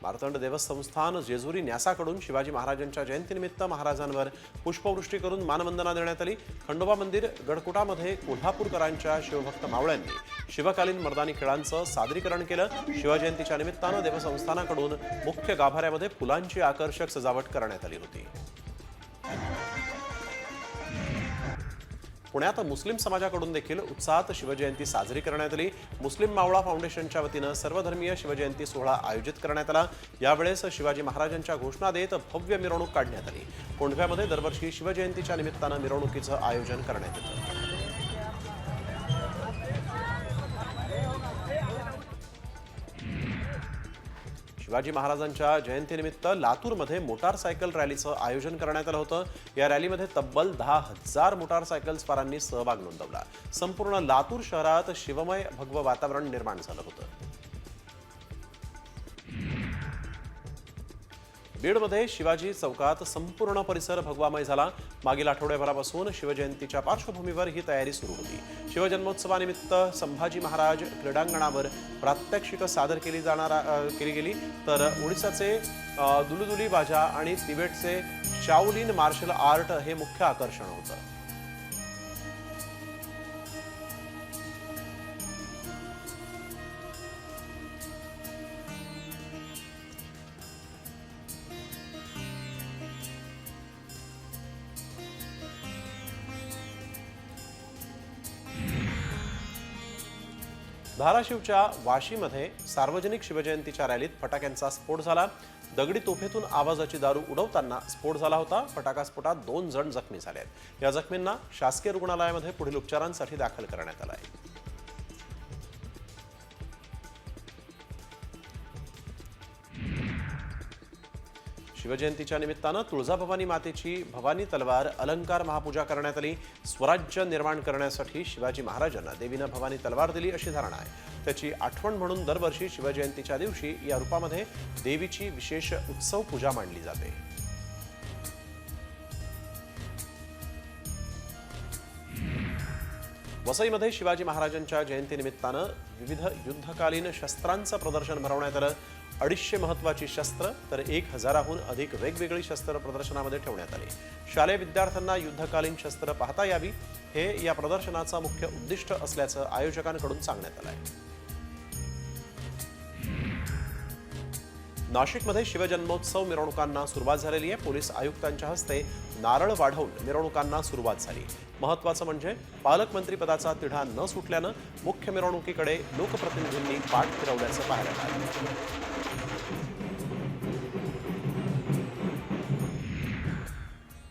मार्तंड देवस्थान जेजुरी न्यासाकडून शिवाजी महाराजांच्या जयंतीनिमित्त महाराजांवर पुष्पवृष्टी करून मानवंदना देण्यात आली। खंडोबा मंदिर गडकोटामध्ये कोल्हापूरकरांच्या शिवभक्त मावळ्यांनी शिवकालीन मर्दानी खेळांचं सादरीकरण केलं। शिवजयंतीच्या निमित्तानं देवस्थानाकडून मुख्य गाभाऱ्यामध्ये फुलांची आकर्षक सजावट करण्यात आली होती। पुण्यात मुस्लिम समाजाकडून देखील उत्साहात शिवजयंती साजरी करण्यात आली। मुस्लिम मावळा फाउंडेशनच्या वतीनं सर्वधर्मीय शिवजयंती सोहळा आयोजित करण्यात आला। यावेळेस शिवाजी महाराजांच्या घोषणा देत भव्य मिरवणूक काढण्यात आली। कोंढव्यामध्ये दरवर्षी शिवजयंतीच्या निमित्तानं मिरवणुकीचं आयोजन करण्यात येतं। शिवाजी महाराजांच्या जयंतीनिमित्त लातूरमध्ये मोटारसायकल रॅलीचं आयोजन करण्यात आलं होतं। या रॅलीमध्ये तब्बल 10,000 मोटारसायकलस्वारांनी सहभाग नोंदवला। संपूर्ण लातूर शहरात शिवमय भगवं वातावरण निर्माण झालं होतं। बीडमध्ये शिवाजी चौकात संपूर्ण परिसर भगवामय झाला। मागील आठवड्याभरापासून शिवजयंतीच्या पार्श्वभूमीवर ही तयारी सुरू होती। शिवजन्मोत्सवानिमित्त संभाजी महाराज क्रीडांगणावर प्रात्यक्षिक सादर केली गेली, तर ओडिसाचे दुलुदुली बाजा आणि तिबेटचे शाओलिन मार्शल आर्ट हे मुख्य आकर्षण होतं। धाराशिवच्या वाशीमध्ये सार्वजनिक शिवजयंतीच्या रॅलीत फटाक्यांचा स्फोट झाला। दगडी तोफेतून आवाजाची दारू उडवताना स्फोट झाला होता। फटाकास्फोटात 2 जण जखमी झाले आहेत। या जखमींना शासकीय रुग्णालयामध्ये पुढील उपचारांसाठी दाखल करण्यात आलं आहे। शिवजयंतीच्या निमित्तानं तुळजाभवानी मातेची भवानी तलवार अलंकार महापूजा करण्यात आली। स्वराज्य निर्माण करण्यासाठी शिवाजी महाराजांना देवीनं भवानी तलवार दिली अशी धारणा आहे। त्याची आठवण म्हणून दरवर्षी शिवजयंतीच्या दिवशी या रूपामध्ये देवीची विशेष उत्सव पूजा मांडली जाते। वसईमध्ये शिवाजी महाराजांच्या जयंतीनिमित्तानं विविध युद्धकालीन शस्त्रांचं प्रदर्शन भरवण्यात आलं। 250 महत्त्वाची शस्त्र तर 1000हून अधिक वेगवेगळी शस्त्र प्रदर्शनामध्ये ठेवण्यात आली। शालेय विद्यार्थ्यांना युद्धकालीन शस्त्र पाहता यावी हे या प्रदर्शनाचं मुख्य उद्दिष्ट असल्याचं आयोजकांकडून सांगण्यात आलं आहे। नाशिकमध्ये शिवजन्मोत्सव मिरवणुकांना सुरुवात झालेली आहे। पोलीस आयुक्तांच्या हस्ते नारळ वाढवून मिरवणुकांना सुरुवात झाली। महत्त्वाचं म्हणजे पालकमंत्रीपदाचा तिढा न सुटल्यानं मुख्य मिरवणुकीकडे लोकप्रतिनिधींनी पाठ फिरवल्याचं पाहायला मिळालं।